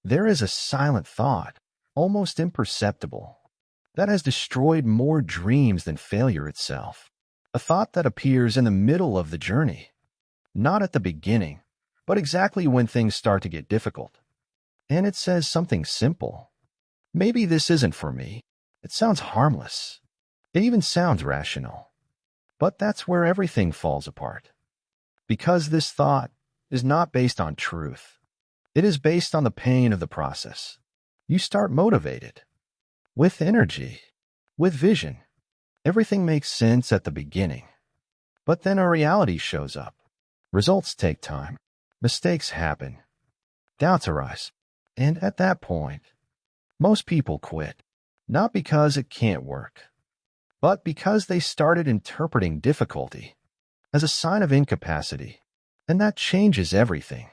There is a silent thought, almost imperceptible, that has destroyed more dreams than failure itself. A thought that appears in the middle of the journey, not at the beginning, but exactly when things start to get difficult. And it says something simple. Maybe this isn't for me. It sounds harmless. It even sounds rational. But that's where everything falls apart. Because this thought is not based on truth. It is based on the pain of the process. You start motivated, with energy, with vision. Everything makes sense at the beginning. But then a reality shows up. Results take time. Mistakes happen. Doubts arise. And at that point, most people quit. Not because it can't work, but because they started interpreting difficulty as a sign of incapacity. And that changes everything.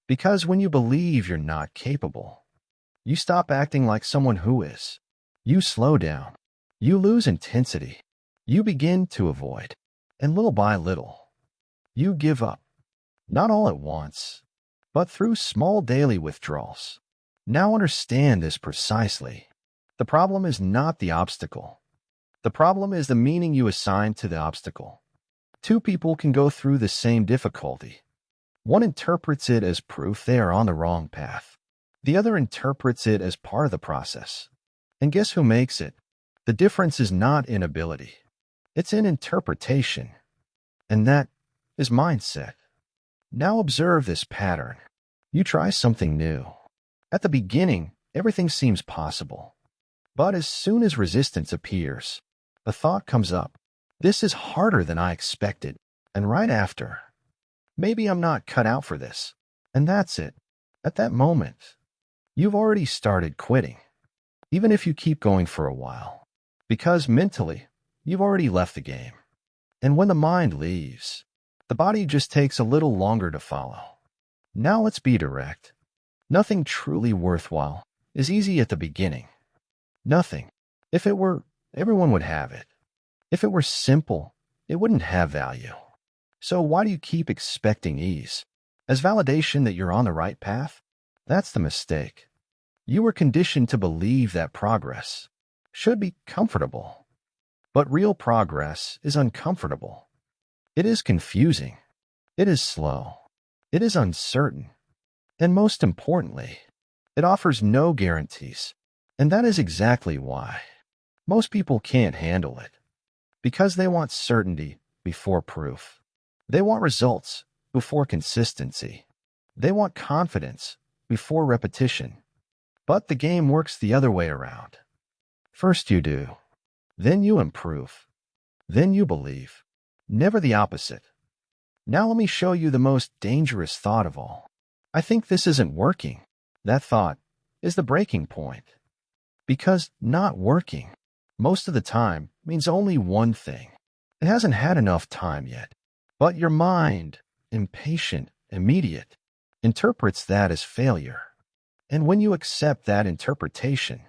Because when you believe you're not capable, you stop acting like someone who is. You slow down. You lose intensity. You begin to avoid. And little by little, you give up. Not all at once, but through small daily withdrawals. Now understand this precisely. The problem is not the obstacle. The problem is the meaning you assign to the obstacle. Two people can go through the same difficulty. One interprets it as proof they are on the wrong path. The other interprets it as part of the process. And guess who makes it? The difference is not in ability. It's in interpretation. And that is mindset. Now observe this pattern. You try something new. At the beginning, everything seems possible. But as soon as resistance appears, a thought comes up. This is harder than I expected. And right after, maybe I'm not cut out for this. And that's it. At that moment, you've already started quitting. Even if you keep going for a while. Because mentally, you've already left the game. And when the mind leaves, the body just takes a little longer to follow. Now let's be direct. Nothing truly worthwhile is easy at the beginning. Nothing. If it were, everyone would have it. If it were simple, it wouldn't have value. So why do you keep expecting ease? As validation that you're on the right path? That's the mistake. You were conditioned to believe that progress should be comfortable. But real progress is uncomfortable. It is confusing. It is slow. It is uncertain. And most importantly, it offers no guarantees. And that is exactly why most people can't handle it. Because they want certainty before proof. They want results before consistency. They want confidence before repetition. But the game works the other way around. First you do. Then you improve. Then you believe. Never the opposite. Now let me show you the most dangerous thought of all. I think this isn't working. That thought is the breaking point. Because not working, most of the time, means only one thing. It hasn't had enough time yet. But your mind, impatient, immediate, interprets that as failure. And when you accept that interpretation,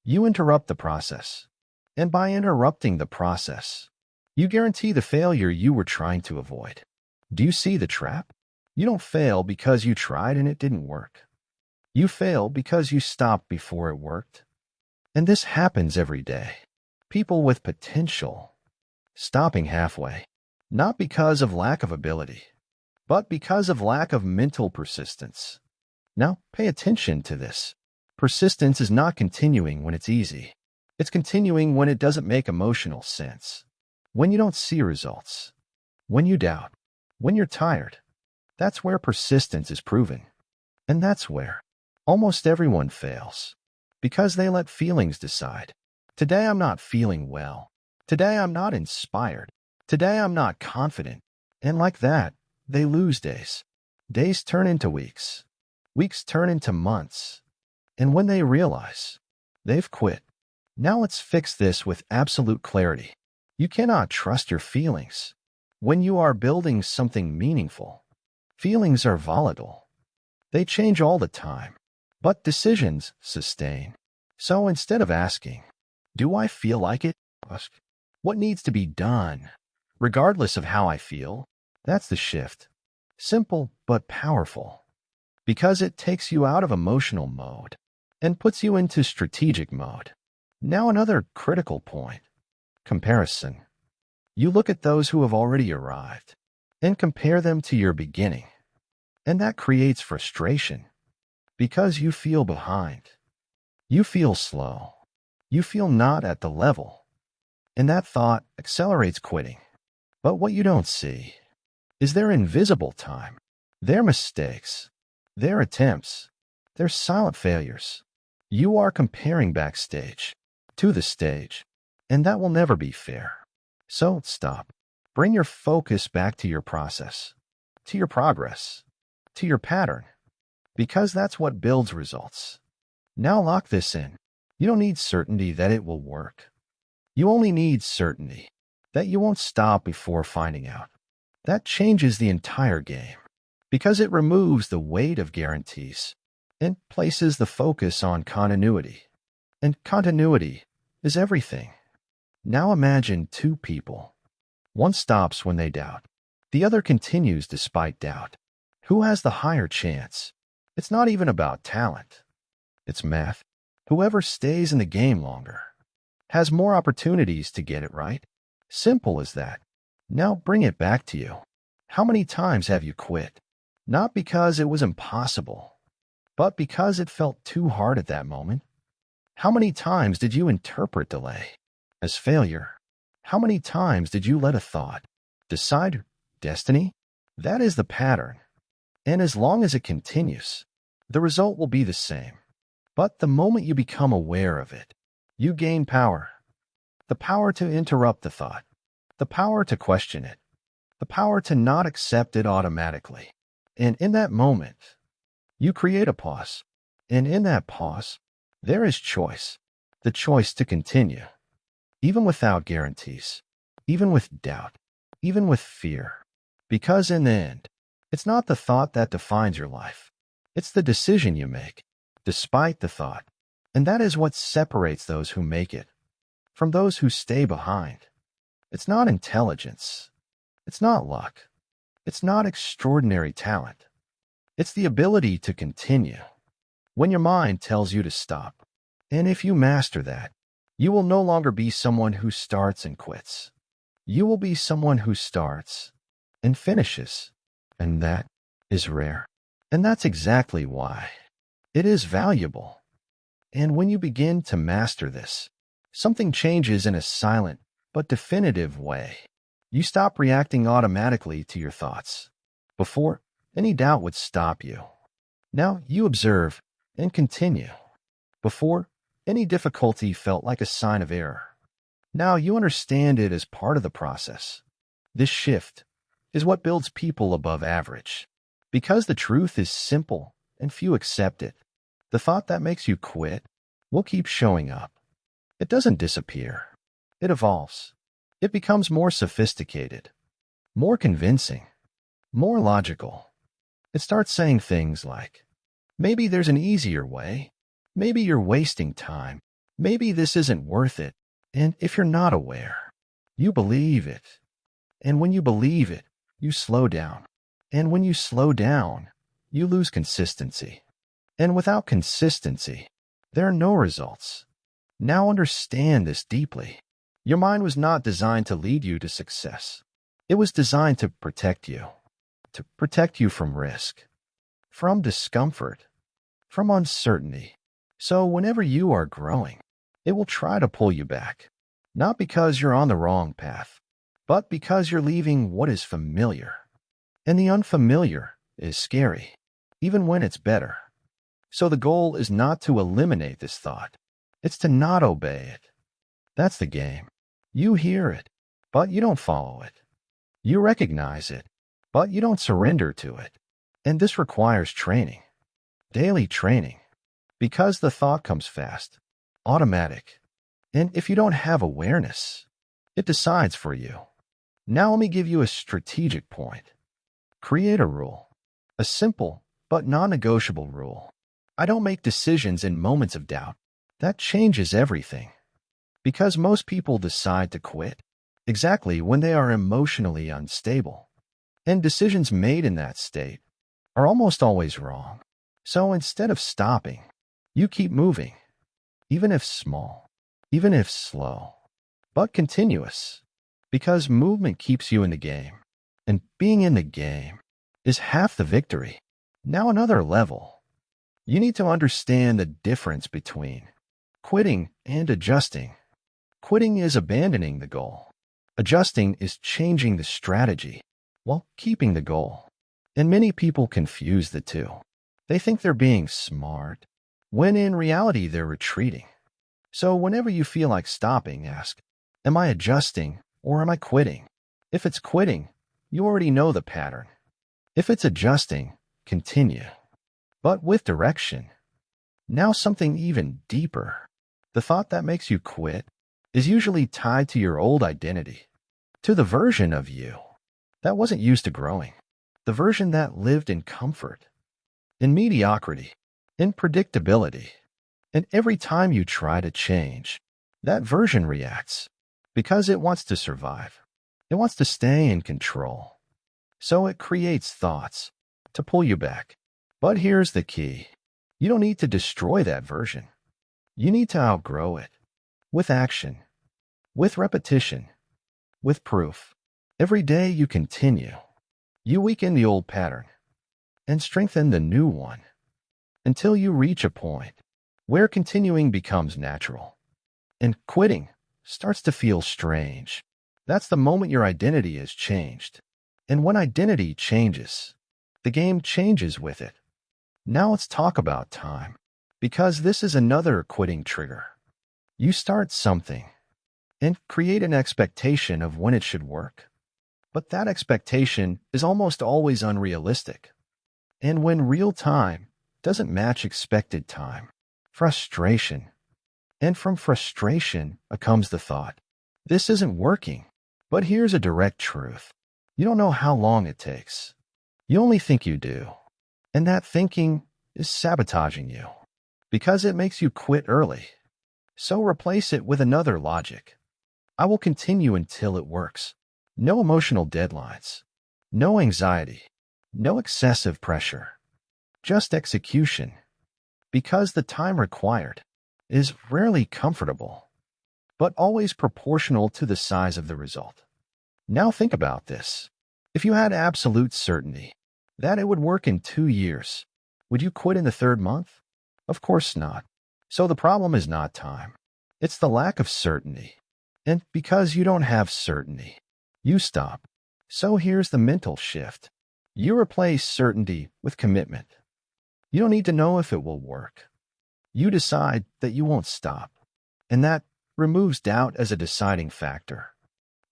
you interrupt the process. And by interrupting the process, you guarantee the failure you were trying to avoid. Do you see the trap? You don't fail because you tried and it didn't work. You fail because you stopped before it worked. And this happens every day. People with potential stopping halfway, not because of lack of ability, but because of lack of mental persistence. Now, pay attention to this. Persistence is not continuing when it's easy. It's continuing when it doesn't make emotional sense. When you don't see results. When you doubt. When you're tired. That's where persistence is proven. And that's where almost everyone fails. Because they let feelings decide. Today I'm not feeling well. Today I'm not inspired. Today I'm not confident. And like that, they lose days. Days turn into weeks. Weeks turn into months. And when they realize, they've quit. Now let's fix this with absolute clarity. You cannot trust your feelings. When you are building something meaningful, feelings are volatile. They change all the time. But decisions sustain. So instead of asking, do I feel like it? Ask, what needs to be done? Regardless of how I feel, that's the shift. Simple but powerful. because it takes you out of emotional mode and puts you into strategic mode. Now another critical point: comparison. You look at those who have already arrived and compare them to your beginning, and that creates frustration because you feel behind. You feel slow. You feel not at the level, and that thought accelerates quitting. But what you don't see is their invisible time, their mistakes, their attempts, their silent failures. You are comparing backstage to the stage, and that will never be fair. So stop. Bring your focus back to your process, to your progress, to your pattern, because that's what builds results. Now lock this in. You don't need certainty that it will work. You only need certainty that you won't stop before finding out. That changes the entire game because it removes the weight of guarantees and places the focus on continuity. And continuity is everything. Now imagine two people. One stops when they doubt. The other continues despite doubt. Who has the higher chance? It's not even about talent. It's math. Whoever stays in the game longer has more opportunities to get it right. Simple as that. Now bring it back to you. How many times have you quit? Not because it was impossible, but because it felt too hard at that moment. How many times did you interpret delay as failure? How many times did you let a thought decide destiny? That is the pattern. And as long as it continues, the result will be the same. But the moment you become aware of it, you gain power. The power to interrupt the thought, the power to question it, the power to not accept it automatically. And in that moment, you create a pause. And in that pause, there is choice. The choice to continue, even without guarantees, even with doubt, even with fear. Because in the end, it's not the thought that defines your life. It's the decision you make, despite the thought. And that is what separates those who make it from those who stay behind. It's not intelligence. It's not luck. It's not extraordinary talent. It's the ability to continue when your mind tells you to stop. And if you master that, you will no longer be someone who starts and quits. You will be someone who starts and finishes. And that is rare. And that's exactly why it is valuable. And when you begin to master this, something changes in a silent but definitive way. You stop reacting automatically to your thoughts. Before, any doubt would stop you. Now you observe and continue. Before, any difficulty felt like a sign of error. Now you understand it as part of the process. This shift is what builds people above average. Because the truth is simple and few accept it, the thought that makes you quit will keep showing up. It doesn't disappear. It evolves. It becomes more sophisticated, more convincing, more logical. It starts saying things like, maybe there's an easier way. Maybe you're wasting time. Maybe this isn't worth it. And if you're not aware, you believe it. And when you believe it, you slow down. And when you slow down, you lose consistency. And without consistency, there are no results. Now understand this deeply. Your mind was not designed to lead you to success. It was designed to protect you from risk, from discomfort, from uncertainty. So whenever you are growing, it will try to pull you back, not because you're on the wrong path, but because you're leaving what is familiar. And the unfamiliar is scary, even when it's better. So the goal is not to eliminate this thought. It's to not obey it. That's the game. You hear it, but you don't follow it. You recognize it, but you don't surrender to it. And this requires training, daily training, because the thought comes fast, automatic. And if you don't have awareness, it decides for you. Now let me give you a strategic point. Create a rule, a simple but non-negotiable rule. I don't make decisions in moments of doubt. That changes everything. Because most people decide to quit exactly when they are emotionally unstable. And decisions made in that state are almost always wrong. So instead of stopping, you keep moving, even if small, even if slow, but continuous, because movement keeps you in the game, and being in the game is half the victory. Now another level. You need to understand the difference between quitting and adjusting. Quitting is abandoning the goal. Adjusting is changing the strategy while keeping the goal. And many people confuse the two. They think they're being smart, when in reality they're retreating. So whenever you feel like stopping, ask, am I adjusting or am I quitting? If it's quitting, you already know the pattern. If it's adjusting, continue, but with direction. Now something even deeper. The thought that makes you quit is usually tied to your old identity, to the version of you that wasn't used to growing, the version that lived in comfort, in mediocrity, in predictability. And every time you try to change, that version reacts because it wants to survive. It wants to stay in control. So it creates thoughts to pull you back. But here's the key. You don't need to destroy that version. You need to outgrow it. With action, with repetition, with proof. Every day you continue. You weaken the old pattern and strengthen the new one until you reach a point where continuing becomes natural and quitting starts to feel strange. That's the moment your identity is changed. And when identity changes, the game changes with it. Now let's talk about time, because this is another quitting trigger. You start something and create an expectation of when it should work. But that expectation is almost always unrealistic. And when real time doesn't match expected time, frustration. And from frustration comes the thought, this isn't working. But here's a direct truth. You don't know how long it takes. You only think you do. And that thinking is sabotaging you because it makes you quit early. So replace it with another logic. I will continue until it works. No emotional deadlines. No anxiety. No excessive pressure. Just execution. Because the time required is rarely comfortable, but always proportional to the size of the result. Now think about this. If you had absolute certainty that it would work in 2 years, would you quit in the 3rd month? Of course not. So the problem is not time. It's the lack of certainty. And because you don't have certainty, you stop. So here's the mental shift. You replace certainty with commitment. You don't need to know if it will work. You decide that you won't stop. And that removes doubt as a deciding factor.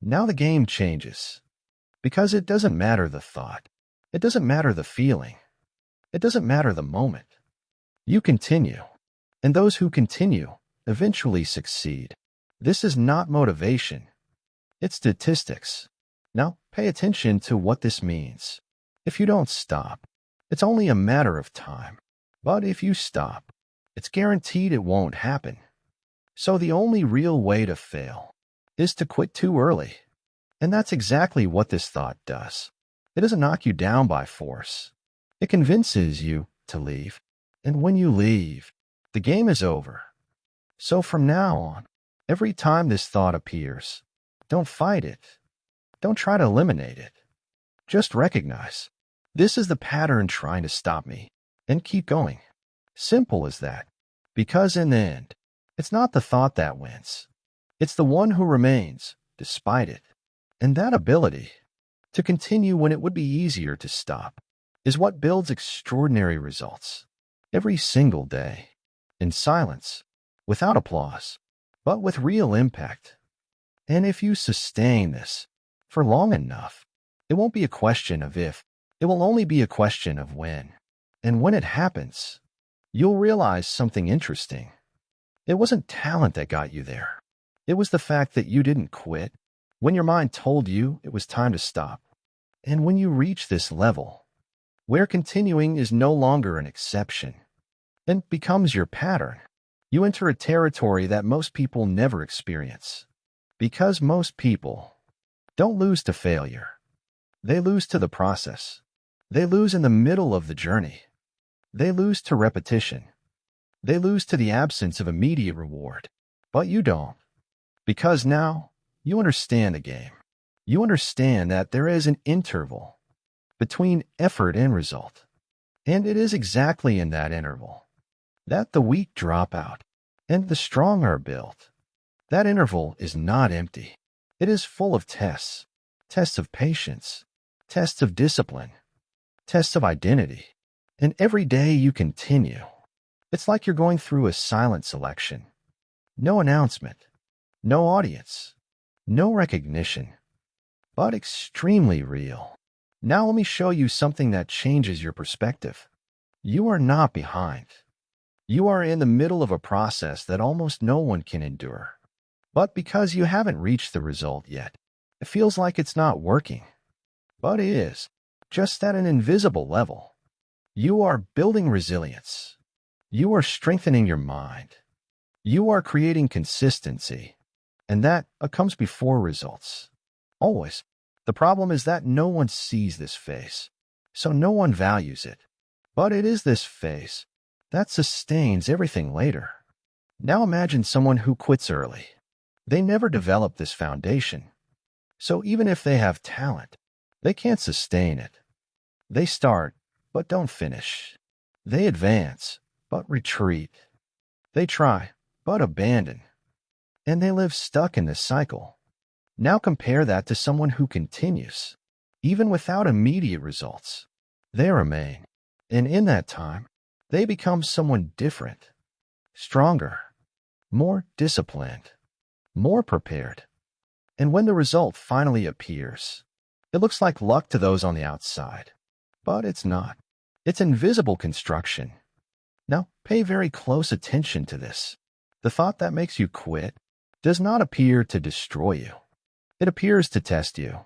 Now the game changes. Because it doesn't matter the thought. It doesn't matter the feeling. It doesn't matter the moment. You continue. And those who continue eventually succeed. This is not motivation. It's statistics. Now pay attention to what this means. If you don't stop, it's only a matter of time. But if you stop, it's guaranteed it won't happen. So the only real way to fail is to quit too early. And that's exactly what this thought does. It doesn't knock you down by force. It convinces you to leave. And when you leave, the game is over. So from now on, every time this thought appears, don't fight it. Don't try to eliminate it. Just recognize, this is the pattern trying to stop me, and keep going. Simple as that. Because in the end, it's not the thought that wins. It's the one who remains, despite it. And that ability to continue when it would be easier to stop is what builds extraordinary results. Every single day, in silence, without applause, but with real impact. And if you sustain this for long enough, it won't be a question of if, it will only be a question of when. And when it happens, you'll realize something interesting. It wasn't talent that got you there. It was the fact that you didn't quit when your mind told you it was time to stop. And when you reach this level, where continuing is no longer an exception and becomes your pattern, you enter a territory that most people never experience. Because most people don't lose to failure. They lose to the process. They lose in the middle of the journey. They lose to repetition. They lose to the absence of immediate reward. But you don't. Because now, you understand the game. You understand that there is an interval between effort and result. And it is exactly in that interval that the weak drop out and the strong are built. That interval is not empty. It is full of tests. Tests of patience. Tests of discipline. Tests of identity. And every day you continue. It's like you're going through a silent selection. No announcement. No audience. No recognition. But extremely real. Now let me show you something that changes your perspective. You are not behind. You are in the middle of a process that almost no one can endure. But because you haven't reached the result yet, it feels like it's not working. But it is, just at an invisible level. You are building resilience. You are strengthening your mind. You are creating consistency. And that comes before results. Always. The problem is that no one sees this phase, so no one values it. But it is this phase that sustains everything later. Now imagine someone who quits early. They never develop this foundation. So even if they have talent, they can't sustain it. They start, but don't finish. They advance, but retreat. They try, but abandon. And they live stuck in this cycle. Now compare that to someone who continues, even without immediate results. They remain, and in that time, they become someone different, stronger, more disciplined, more prepared. And when the result finally appears, it looks like luck to those on the outside. But it's not. It's invisible construction. Now, pay very close attention to this. The thought that makes you quit does not appear to destroy you. It appears to test you,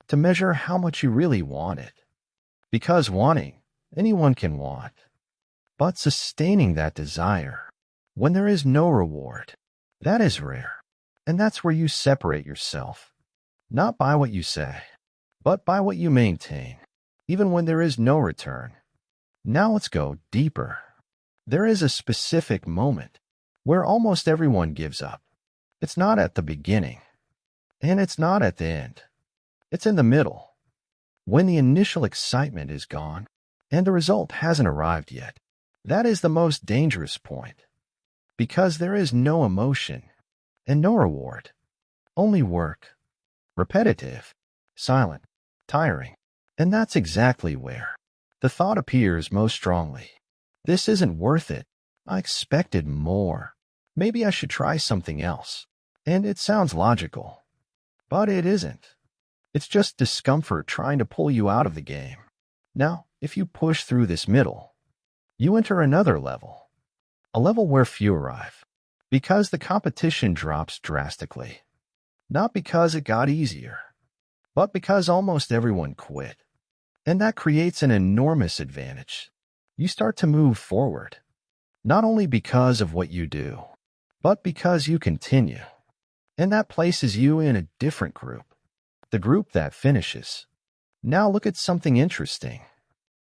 to measure how much you really want it. Because wanting, anyone can want. But sustaining that desire, when there is no reward, that is rare. And that's where you separate yourself. Not by what you say, but by what you maintain, even when there is no return. Now let's go deeper. There is a specific moment where almost everyone gives up. It's not at the beginning. And it's not at the end. It's in the middle, when the initial excitement is gone and the result hasn't arrived yet. That is the most dangerous point, because there is no emotion and no reward, only work, repetitive, silent, tiring. And that's exactly where the thought appears most strongly. This isn't worth it. I expected more. Maybe I should try something else. And it sounds logical. But it isn't. It's just discomfort trying to pull you out of the game. Now, if you push through this middle, you enter another level. A level where few arrive. Because the competition drops drastically. Not because it got easier, but because almost everyone quit. And that creates an enormous advantage. You start to move forward. Not only because of what you do, but because you continue. And that places you in a different group, the group that finishes. Now look at something interesting.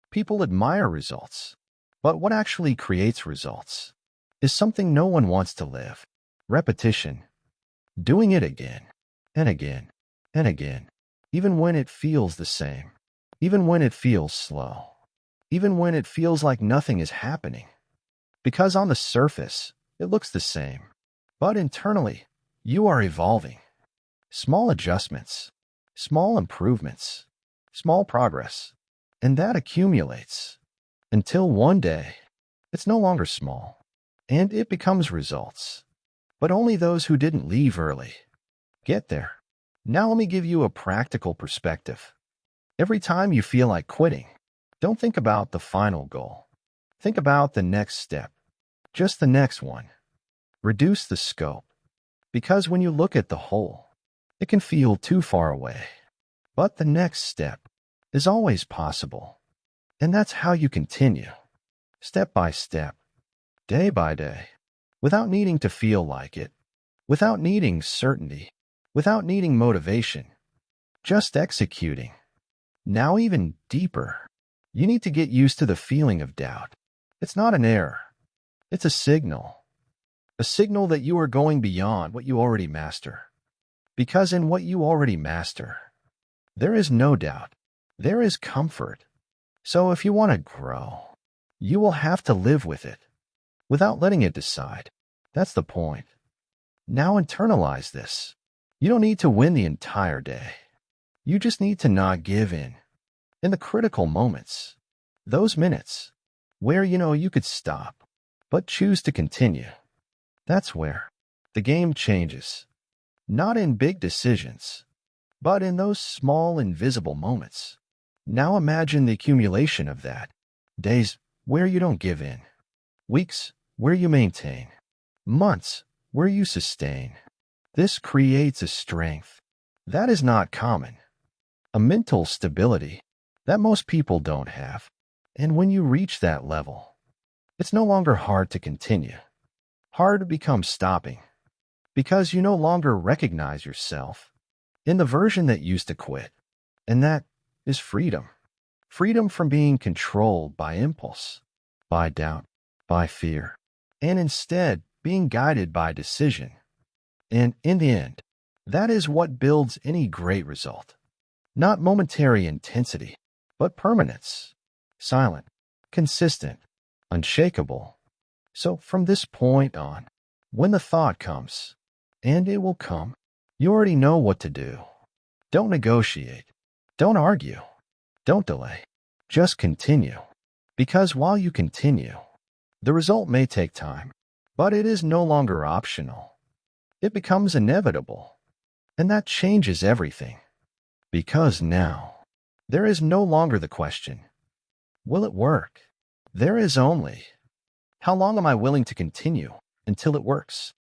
People admire results, but what actually creates results is something no one wants to live. Repetition. Doing it again, and again, and again, even when it feels the same, even when it feels slow, even when it feels like nothing is happening. Because on the surface, it looks the same, but internally, you are evolving. Small adjustments, small improvements, small progress, and that accumulates until one day it's no longer small, and it becomes results. But only those who didn't leave early get there. Now let me give you a practical perspective. Every time you feel like quitting, don't think about the final goal. Think about the next step, just the next one. Reduce the scope. Because when you look at the whole, it can feel too far away. But the next step is always possible. And that's how you continue, step by step, day by day, without needing to feel like it, without needing certainty, without needing motivation, just executing. Now even deeper, you need to get used to the feeling of doubt. It's not an error. It's a signal. A signal that you are going beyond what you already master. Because in what you already master, there is no doubt. There is comfort. So if you want to grow, you will have to live with it, without letting it decide. That's the point. Now internalize this. You don't need to win the entire day. You just need to not give in. In the critical moments, those minutes, where you could stop, but choose to continue. That's where the game changes. Not in big decisions, but in those small invisible moments. Now imagine the accumulation of that. Days where you don't give in. Weeks where you maintain. Months where you sustain. This creates a strength that is not common. A mental stability that most people don't have. And when you reach that level, it's no longer hard to continue. Hard becomes stopping. Because you no longer recognize yourself in the version that used to quit. And that is freedom. Freedom from being controlled by impulse, by doubt, by fear, and instead being guided by decision. And in the end, that is what builds any great result. Not momentary intensity, but permanence. Silent, consistent, unshakable. So from this point on, when the thought comes, and it will come, you already know what to do. Don't negotiate. Don't argue. Don't delay. Just continue. Because while you continue, the result may take time, but it is no longer optional. It becomes inevitable. And that changes everything. Because now, there is no longer the question, will it work? There is only, how long am I willing to continue until it works?